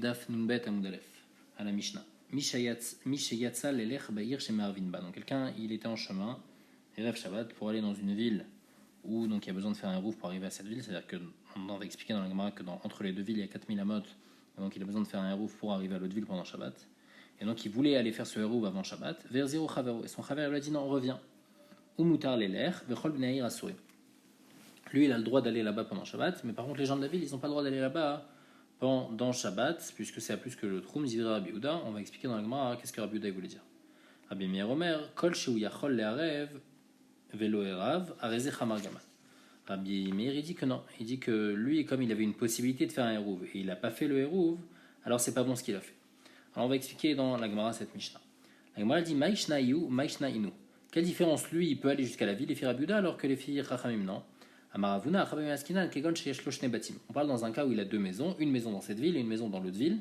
Daf Nunbet Amudalef, à la Mishnah. Mishayatsa lelech ba'ir shemarvinba. Donc quelqu'un, il était en chemin, Erev Shabbat, pour aller dans une ville où donc il y a besoin de faire un rouf pour arriver à cette ville. C'est-à-dire qu'on va expliquer dans la Gemara que entre les deux villes, il y a 4000 amot. Donc il a besoin de faire un rouf pour arriver à l'autre ville pendant Shabbat. Et donc il voulait aller faire ce rouf avant Shabbat. Vers zéro chavero. Et son chaver lui a dit non, reviens. Umutar lelech vechol b'naïr asuri. Lui, il a le droit d'aller là-bas pendant Shabbat, mais par contre, les gens de la ville, ils n'ont pas le droit d'aller là-bas pendant Shabbat, puisque c'est à plus que le Troum, Zivra Rabbi Yehuda. On va expliquer dans la Gemara qu'est-ce que Rabbi Yehuda voulait dire. Rabbi Meir Omer, Kol Sheu Yachol Le'arev, Velo Erav, Areze Chamar Gamal. Rabbi Meir, il dit que non. Il dit que lui, comme il avait une possibilité de faire un Hérouv, et il n'a pas fait le Hérouv, alors c'est pas bon ce qu'il a fait. Alors on va expliquer dans la Gemara cette Mishnah. La Gemara dit Maïshna Iu, Maïshna Inu. Quelle différence, lui, il peut aller jusqu'à la ville, les filles Rabbi Yehuda, alors que les filles Chachamim, non. On parle dans un cas où il a deux maisons, une maison dans cette ville et une maison dans l'autre ville,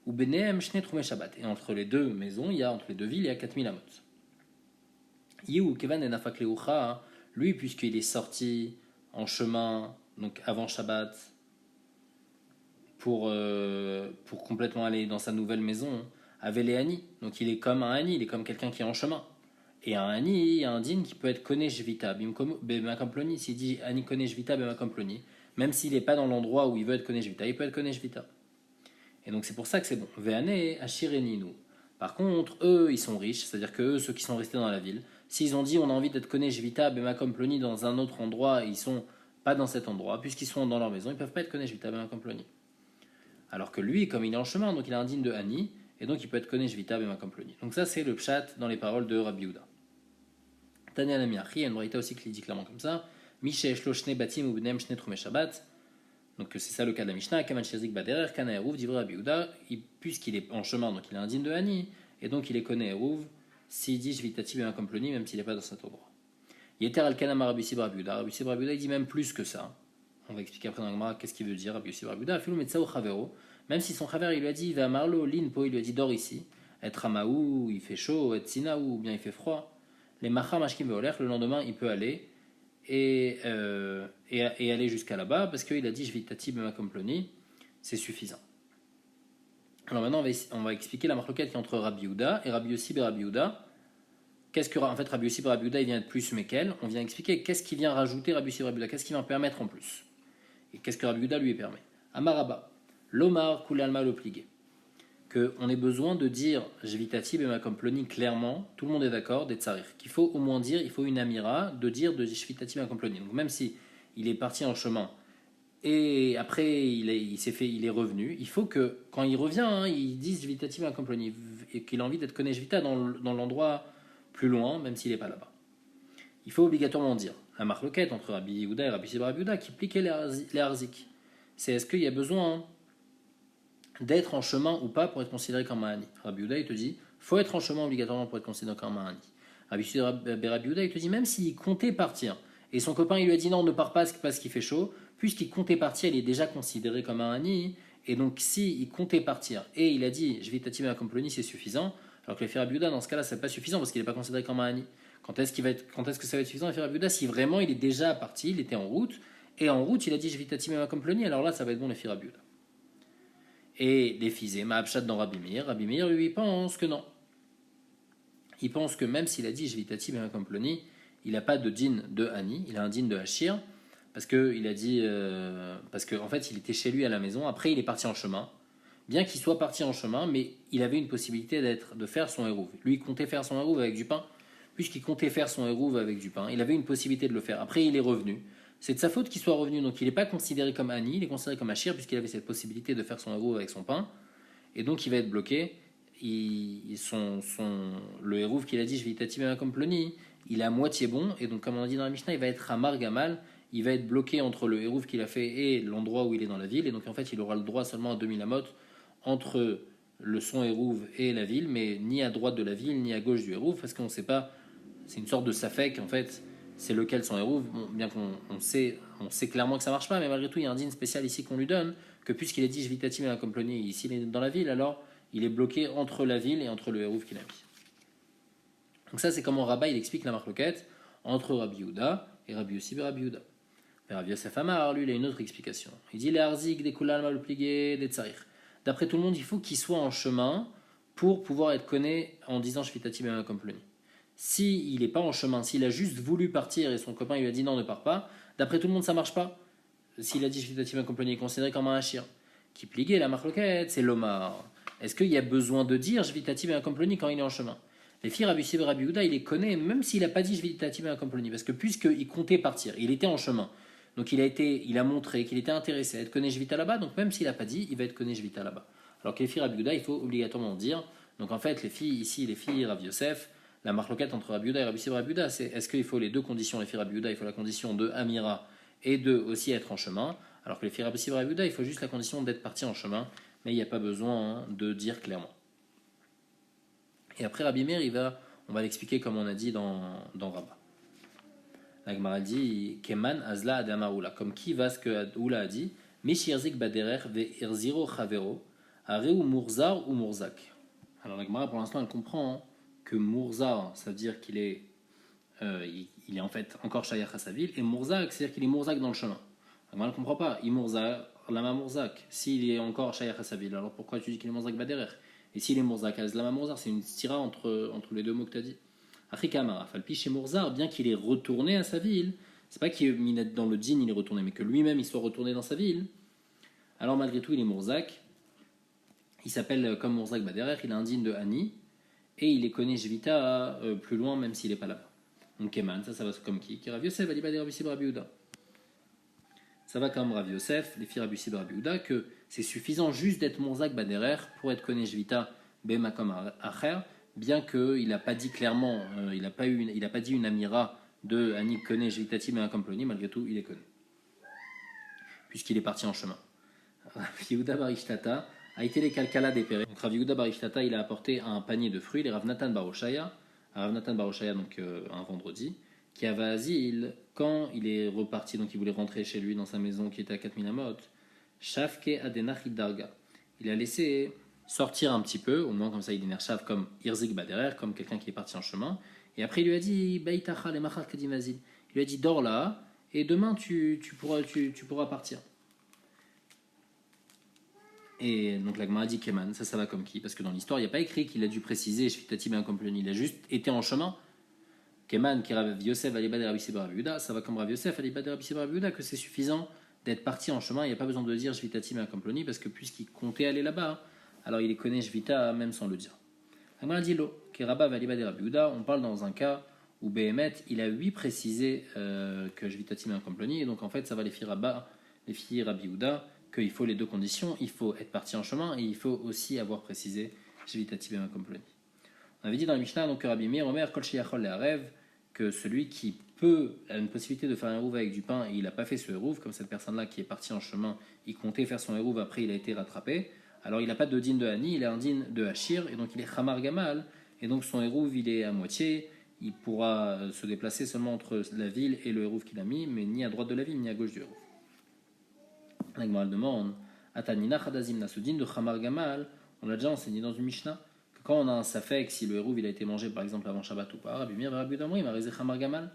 où Benehem Shne Troumé Shabbat. Et entre les deux maisons, entre les deux villes, il y a 4000 amot. Yehu Kevan et Nafak Leucha, lui, puisqu'il est sorti en chemin, donc avant Shabbat, pour complètement aller dans sa nouvelle maison, avait les Hani. Donc il est comme un Hani, il est comme quelqu'un qui est en chemin. Et un Hani, il y a un din qui peut être Konesh Vita, Bemakamploni, s'il dit Ani Konesh Vita, Bemakamploni, même s'il n'est pas dans l'endroit où il veut être Konesh Vita, il peut être Konesh Vita. Et donc c'est pour ça que c'est bon. Veane, Ashireninu. Par contre, eux, ils sont riches, c'est-à-dire que eux, ceux qui sont restés dans la ville, s'ils ont dit on a envie d'être Konesh Vita, Bemakamploni dans un autre endroit, et ils sont pas dans cet endroit, puisqu'ils sont dans leur maison, ils peuvent pas être Konesh Vita, Bemakamploni. Alors que lui, comme il est en chemin, donc il a un din de Hani, et donc il peut être Konesh Vita, Bemakamploni. Donc ça, c'est le pshat dans les paroles de Rabbi Yehuda. Tania Namiachi, il y a une braïta aussi qui dit clairement comme ça. Mishesh lo shne batim ou benem shne trumei Shabbat. Donc c'est ça le cas de la Mishnah. Kaman shezik baderer kana eruv divra Rabbi Yehuda. Puisqu'il est en chemin, donc il a un din de Hani, et donc il est connaît eruv. S'il dit jvitati bema komploni, même s'il n'est pas dans cet endroit. Yeter al kanam Rabbi Yossi bar Rabbi Yehuda. Rabbi Yossi bar Rabbi Yehuda, il dit même plus que ça. On va expliquer après dans la Gemara qu'est-ce qu'il veut dire Rabbi Yossi bar Rabbi Yehuda. Afilu metzao chavero. Même si son chaver il lui a dit va marlo linpo, il lui a dit dors ici. Et ramaou, il fait chaud. Et tsinaou, ou bien il fait froid. Les machar mashkim veoler, le lendemain il peut aller et aller jusqu'à là-bas parce qu'il a dit jvitati bema komploni, c'est suffisant. Alors maintenant on va expliquer la marloquette qui est entre Rabbi Yehuda et Rabbi Yossi et Rabbi Yehuda. Qu'est-ce que en fait Rabbi Yossi et Rabbi Yehuda il vient de plus mais quel? On vient expliquer qu'est-ce qui vient rajouter Rabbi Yossi et Rabbi Yehuda, qu'est-ce qui vient permettre en plus et qu'est-ce que Rabbi Yehuda lui permet. Amaraba, l'omar kulalma l'obligé. Qu'on ait besoin de dire Jvitati Bema Komploni clairement, tout le monde est d'accord, des tsarir, qu'il faut au moins dire, il faut une amira de dire de Jvitati Bema Komploni. Donc même si il est parti en chemin et après il est revenu, il faut que quand il revient, il dise Jvitati Bema Komploni et qu'il a envie d'être Konesh Vita dans l'endroit plus loin, même s'il n'est pas là-bas. Il faut obligatoirement dire la marloquette entre Rabbi Yehuda et Rabbi Yossi Rabbi Yehuda qui pliquait les harzik. C'est est-ce qu'il y a besoin d'être en chemin ou pas pour être considéré comme un Hani. Rabbi Yehuda il te dit faut être en chemin obligatoirement pour être considéré comme un Hani. Rabbi Yehuda il te dit même s'il comptait partir et son copain il lui a dit non ne pars pas parce qu'il fait chaud, puisqu'il comptait partir il est déjà considéré comme un Hani, et donc s'il comptait partir et il a dit je vais t'attirer à Komploni c'est suffisant, alors que les Rabbi Yehuda dans ce cas-là c'est pas suffisant parce qu'il n'est pas considéré comme un Hani. Quand est-ce que ça va être suffisant les Rabbi Yehuda si vraiment il est déjà parti, il était en route et en route il a dit je vais t'attirer à Komploni, alors là ça va être bon les Rabbi Yehuda. Et les fizés, Ma'abshad dans Rabbi Meir, lui, il pense que non. Il pense que même s'il a dit Jvitati Bema Komploni, il n'a pas de din de Hani, il a un din de Hachir, parce qu'il a dit, parce qu'en fait, il était chez lui à la maison, après il est parti en chemin, bien qu'il soit parti en chemin, mais il avait une possibilité de faire son hérouv. Lui, il comptait faire son hérouv avec du pain, puisqu'il comptait faire son hérouv avec du pain, il avait une possibilité de le faire. Après, il est revenu. C'est de sa faute qu'il soit revenu, donc il n'est pas considéré comme Hani, il est considéré comme Hachir puisqu'il avait cette possibilité de faire son héros avec son pain, et donc il va être bloqué. Le héros qu'il a dit je vais t'attirer comme Ploni, il est à moitié bon, et donc comme on a dit dans la Mishnah, il va être Hamar Gamal, il va être bloqué entre le héros qu'il a fait et l'endroit où il est dans la ville, et donc en fait il aura le droit seulement à 2000 amot entre son héros et la ville, mais ni à droite de la ville ni à gauche du héros, parce qu'on ne sait pas, c'est une sorte de safek en fait. C'est lequel son héros, bien qu'on sait clairement que ça marche pas, mais malgré tout il y a un din spécial ici qu'on lui donne, que puisqu'il est dit Jvitati Bema Komploni, ici il est dans la ville, alors il est bloqué entre la ville et entre le héros qu'il a mis. Donc ça c'est comment Rabba il explique la marloquette entre Rabbi Yehuda et Rabbi Yossi et Rabbi Yehuda. Mais Rabbi Yosef Amar, lui il a une autre explication. Il dit les harzik des kulal mal pligé des tsarir. D'après tout le monde, il faut qu'il soit en chemin pour pouvoir être connu en disant Shvitati Bema comme ploni. S'il n'est pas en chemin, s'il a juste voulu partir et son copain lui a dit non, ne pars pas, d'après tout le monde, ça marche pas. S'il a dit Shvitati Bema comme ploni, il est considéré comme un hachir. Qui pliguait la marloquette, c'est l'omar. Est-ce qu'il y a besoin de dire Shvitati Bema comme ploni quand il est en chemin? Les filles Rabbi Sib et Rabbi Yehuda, il les connaît, même s'il n'a pas dit Shvitati Bema comme ploni, parce que puisqu'il comptait partir, il était en chemin. Donc il a montré qu'il était intéressé à être connu Shvita là-bas, donc même s'il n'a pas dit, il va être connu Shvita là-bas. Alors que les filles Rabbi Yehuda, il faut obligatoirement dire. Donc en fait, les filles ici, les filles Rabbi Yosef, la marloquette entre Rabbi Yehuda et Rabbi Sib et Rabbi Yehuda, c'est est-ce qu'il faut les deux conditions? Les filles Rabbi Yehuda, il faut la condition de Amira et de aussi être en chemin, alors que les filles Rabbi Sib et Rabbi Yehuda, il faut juste la condition d'être parti en chemin, mais il n'y a pas besoin de dire clairement. Et après Rabbi Meir, on va l'expliquer comme on a dit dans Rabbah. La Gemara dit Keman Azla Adamaoula, comme qui va ce que Oula a dit Mishirzik Baderer ve Irziro Chavero, Areu Murzar ou Murzak. Alors la Gemara pour l'instant elle comprend que Murzar, ça veut dire qu'il est, il est en fait encore Shayach à sa ville, et Murzak, c'est-à-dire qu'il est Murzak dans le chemin. La Gemara ne comprend pas, il Murzar, Lama Murzak, s'il est encore Shayach à sa ville, alors pourquoi tu dis qu'il est Murzak Baderer? Et s'il est Murzak, Lama Murzar, c'est une stira entre les deux mots que tu as dit. Afrikamara, Falpi chez Murzar, bien qu'il est retourné à sa ville, c'est pas qu'il est dans le djinn, il est retourné, mais que lui-même il soit retourné dans sa ville. Alors malgré tout, il est Murzak. Il s'appelle comme Murzak Baderer, il a un djinn de Hani, et il est connu Jvita plus loin, même s'il n'est pas là-bas. Donc Keman, ça va comme qui Rav Yosef, Ali Bader, Rabbi Rabbi Yehuda. Ça va comme Rav Yosef, les filles Rabbi Rabbi Yehuda, que c'est suffisant juste d'être Murzak Baderer pour être connu Jvita Bema comme Acher. Bien qu'il n'a pas dit clairement, il n'a pas dit une amira de Anik Kone, Jvitati, mais un Kamploni, malgré tout, il est connu. Puisqu'il est parti en chemin. Rav Yehuda Barishtata a été les Kalkala dépérés. Donc Rav Yehuda Barishtata, il a apporté un panier de fruits, les Rav Natan Baroshaya, donc un vendredi, qui avait asile quand il est reparti, donc il voulait rentrer chez lui dans sa maison qui était à 4000 amot. Shafke Adenach Darga. Il a laissé sortir un petit peu, au moins comme ça il est nerchav comme Irzik Baderer, comme quelqu'un qui est parti en chemin. Et après il lui a dit Beitacha le Machar Kadimazil. Il lui a dit dors là et demain tu pourras partir. Et donc la Gemara dit Keman, ça va comme qui? Parce que dans l'histoire il n'y a pas écrit qu'il a dû préciser Shvitati ben Komploni, il a juste été en chemin. Keman qui Rav Yosef Alibad Rabbi Seba Rabbi Yehuda, ça va comme Rav Yosef Alibad Rabbi Seba Rabbi Yehuda que c'est suffisant d'être parti en chemin, il n'y a pas besoin de dire Shvitati ben Komploni parce que puisqu'il comptait aller là-bas, alors il est connu Shvita même sans le dire. Agmara dit lo, Keraba Valiba de Rabbi Yehuda, on parle dans un cas où Behemet, il a précisé que Shvitati un Komploni, et donc en fait ça va les filles Rabbi Yehuda, qu'il faut les deux conditions, il faut être parti en chemin et il faut aussi avoir précisé Shvitati un Komploni. On avait dit dans la Mishnah donc, que Rabbi Meir Omer Kol Sheyachol Le'arev, que celui qui a une possibilité de faire un hérouve avec du pain et il n'a pas fait ce hérouve, comme cette personne-là qui est partie en chemin, il comptait faire son hérouve, après il a été rattrapé. Alors il n'a pas de din de Hani, il a un din de Hachir, et donc il est Khamar Gamal, et donc son hérouve il est à moitié, il pourra se déplacer seulement entre la ville et le hérouve qu'il a mis, mais ni à droite de la ville, ni à gauche du hérouve. La Gemara demande, Atanina Khadazim Nasudin de Khamar Gamal, on l'a déjà enseigné dans une Mishnah, que quand on a un safek, si le hérouve il a été mangé par exemple avant Shabbat ou pas, Rabbi Meir Rabbi Damri, il m'a réalisé Khamar Gamal,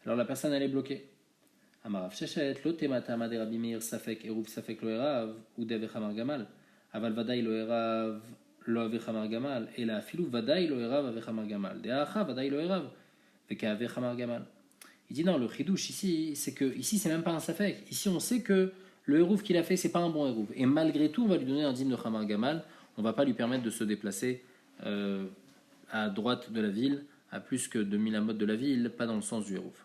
alors la personne elle est bloquée. Amarav Shechet, Lotemata Amade Rabbi Meir Safek, hérouve Safek Loerav, ou Deve Khamar Gamal. Aval vadaï lo erav lo ave chamar gamal et la filou vadaï lo erav ave chamar gamal de acha vadaï lo erav veka ave chamar gamal. Il dit non, le chidouche ici c'est que ici c'est même pas un safek, ici on sait que le hérouve qu'il a fait c'est pas un bon hérouve et malgré tout on va lui donner un dîme de chamar gamal, on va pas lui permettre de se déplacer à droite de la ville à plus que 2000 amot de la ville, pas dans le sens du hérouve.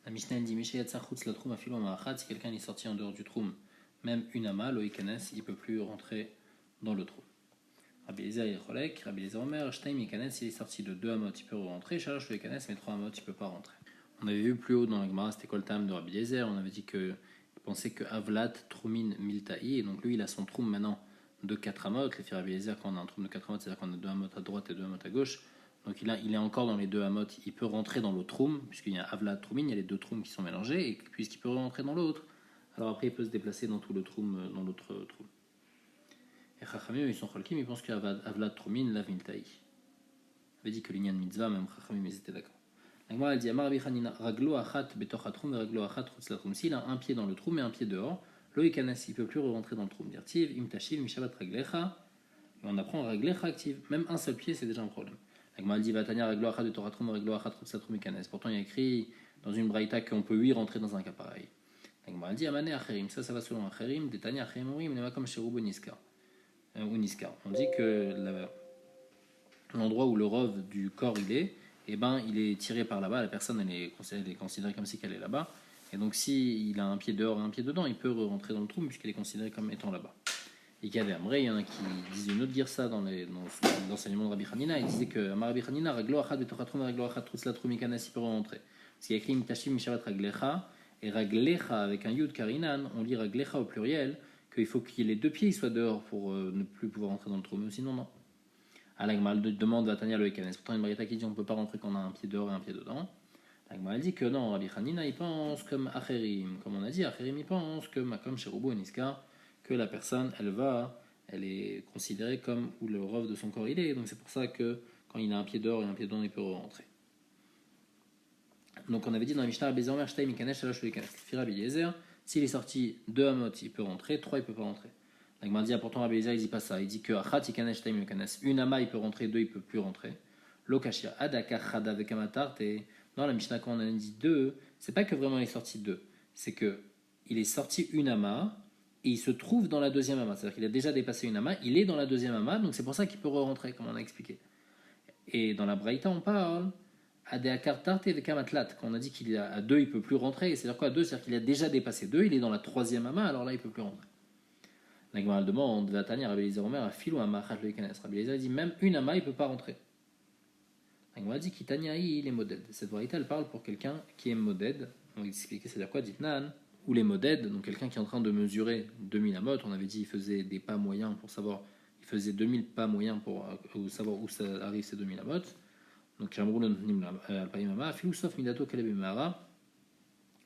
La Mishnah dit Mishayat Sachutz la troum afilo ma'achat, si quelqu'un est sorti en dehors du troum, même une ama lo ikanes, il peut plus rentrer dans le trou. Rabbi Eliezer il cholek, Rabbi Eliezer Omer, Shtaim Ikanes, il est sorti de 2 amot, il peut rentrer, Shalosh le Ikanes, mais 3 amot, il peut pas rentrer. On avait vu plus haut dans la Gemara, c'était Koltam de Rabbi Eliezer, on avait dit qu'il pensait que Avlat Troumin Miltaï, et donc lui il a son troum maintenant de 4 amot, les filles Rabbi Eliezer quand on a un troum de 4 amot, c'est-à-dire qu'on a 2 amot à droite et 2 amot à gauche, donc il est encore dans les 2 amot, il peut rentrer dans l'autre troum, puisqu'il y a Avlat Troumin, il y a les 2 troums qui sont mélangés, et puisqu'il peut rentrer dans l'autre, alors après il peut se déplacer dans tout le troum, dans l'autre troum. Et Chachamim, ils sont cholkim, ils pensent qu'Avlat Tromin, la Miltaï. On avait dit que l'Inyan Mitzvah, même Chachamim, ils étaient d'accord. L'Agmara, elle dit Amar Bichanina, Raglo Achat, Betoch Atrum, Raglo Achat, Chutz la Troum. S'il a un pied dans le troum et un pied dehors, Lo Ikanes, il ne peut plus rentrer dans le troum. Dirtiv, Im Tashiv, Mishabat Raglecha, Et on apprend raglecha active. Même un seul pied, c'est déjà un problème. La Gemara dit Vatania raglo achat de Toratrum, raglo achat trupsatrum ikanes. Pourtant, il y a écrit dans une braïta qu'on peut lui rentrer dans un cas pareil. La Gemara dit Amane acherim. Ça va selon acherim. Detania acherim orim, nema comme chez Rubo Niskar. Ou Niskar. On dit que l'endroit où le rov du corps il est, eh ben, il est tiré par là-bas. La personne, elle est considérée comme si qu'elle est là-bas. Et donc, s'il a un pied dehors et un pied dedans, il peut rentrer dans le trou puisqu'elle est considérée comme étant là-bas. Et qu'il y avait Amré, il y en a qui disent une autre girsa dans l'enseignement de Rabbi Hanina. Il disait que Amar Rabbi Hanina, raglo achad betochatrum, raglo achad truslatrum ikanas, il peut rentrer. Parce qu'il y a écrit mitashim mishavat raglecha, et raglecha avec un yud karinan, on lit raglecha au pluriel, qu'il faut qu'il y ait les deux pieds soient dehors pour ne plus pouvoir rentrer dans le trou. Mais sinon, non. Alagmal demande à Tania le ikanes. Pourtant, une braïta qui dit on ne peut pas rentrer quand on a un pied dehors et un pied dedans. Alagmal dit que non, Rabbi Hanina, il pense comme acherim. Comme on a dit, acherim, il pense que Makom Sherubo et Niskar, que la personne, elle est considérée comme où le rov de son corps il est. Donc c'est pour ça que quand il a un pied dehors et un pied dedans, il peut rentrer. Donc on avait dit dans la Mishnah, Bezomer Shtaim Ikanesh Shalosh Ikanesh. Fira Eliezer, s'il est sorti 2 amot, il peut rentrer, 3 il peut pas rentrer. La Gemara dit pourtant Rabbi Eliezer il dit pas ça. Il dit que Achat Ikanesh Shtaim Ikanesh. Une ama il peut rentrer, 2 il peut plus rentrer. Lokashia Adaka Chada avec Amatart. Et dans la Mishnah quand on a dit 2, c'est pas que vraiment il est sorti 2, c'est que il est sorti une ama. Et il se trouve dans la deuxième ama, c'est-à-dire qu'il a déjà dépassé une ama, il est dans la deuxième ama, donc c'est pour ça qu'il peut re-rentrer, comme on a expliqué. Et dans la Braïta, on parle à des akartarte et des kamatlat, quand on a dit qu'il est à 2, il ne peut plus rentrer, c'est-à-dire quoi à 2, c'est-à-dire qu'il a déjà dépassé 2, il est dans la troisième ama, alors là, il ne peut plus rentrer. La Gemara demande, va Tania, Rabbi Eliezer Omer, à filou ama, chat le ikanes. Rabbi Eliezer dit, même une ama, il ne peut pas rentrer. La Gemara dit, Kitania, il est modèle. Cette Braïta, elle parle pour quelqu'un qui est modèle. On va expliquer, c'est-à-dire quoi, dit Nan. Ou les modèdes, donc quelqu'un qui est en train de mesurer 2000 amot, on avait dit il faisait des pas moyens pour savoir, il faisait 2000 pas moyens pour savoir où ça arrive ces 2000 amot. Donc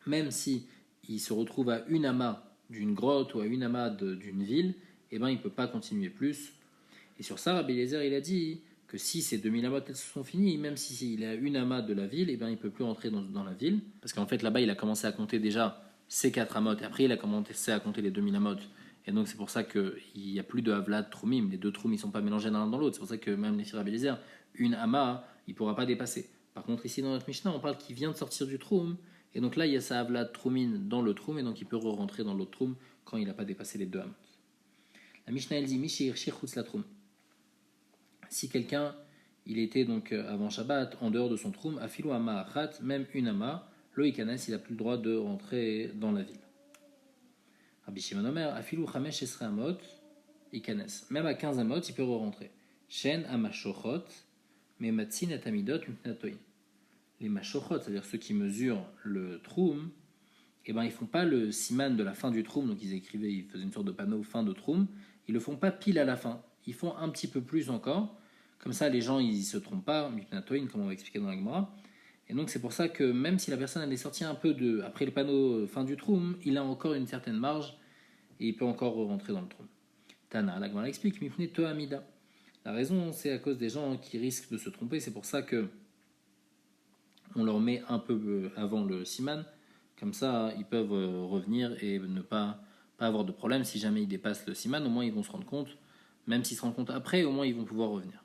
même si il se retrouve à une ama d'une grotte ou à une ama d'une ville, eh ben il ne peut pas continuer plus. Et sur ça, Rabbi Eliezer il a dit que si ces 2000 amot sont finis, même si il a une ama de la ville, eh ben il ne peut plus rentrer dans la ville, parce qu'en fait là-bas il a commencé à compter déjà ces 4 amot, et après il a commencé à compter les 2000 amot, et donc c'est pour ça qu'il n'y a plus de havlad troumim, les deux troum ils ne sont pas mélangés l'un dans l'autre, c'est pour ça que même les Rabbi Eliezer, une ama, il ne pourra pas dépasser. Par contre ici dans notre Mishnah, on parle qu'il vient de sortir du troum, et donc là il y a sa havlad troumin dans le troum, et donc il peut re-rentrer dans l'autre troum quand il n'a pas dépassé les 2 amot. La Mishnah elle dit, Mishir Shirchutz la troum. Si quelqu'un, il était donc avant Shabbat, en dehors de son troum, afilou ama achat, même une ama, lo ikanes, il n'a plus le droit de rentrer dans la ville. Rabbi Shimon Omer, afilou chamesh esre amot, ikanes. Même à 15 amot, il peut re-rentrer. Shen amashochot, mais matzin et amidot mipnatoy. Les mashochot, c'est-à-dire ceux qui mesurent le troum, eh ben, ils ne font pas le siman de la fin du troum, donc ils faisaient une sorte de panneau fin de troum, ils le font pas pile à la fin, ils font un petit peu plus encore, comme ça les gens ils se trompent pas, mipnatoy, comme on va expliquer dans la Gemara. Et donc c'est pour ça que même si la personne elle est sortie un peu après le panneau fin du troum, il a encore une certaine marge et il peut encore rentrer dans le troum. Tana, la Gemara explique, mipne to amida. La raison c'est à cause des gens qui risquent de se tromper, c'est pour ça que on leur met un peu avant le siman, comme ça ils peuvent revenir et ne pas avoir de problème. Si jamais ils dépassent le siman, au moins ils vont se rendre compte, même s'ils se rendent compte après, au moins ils vont pouvoir revenir.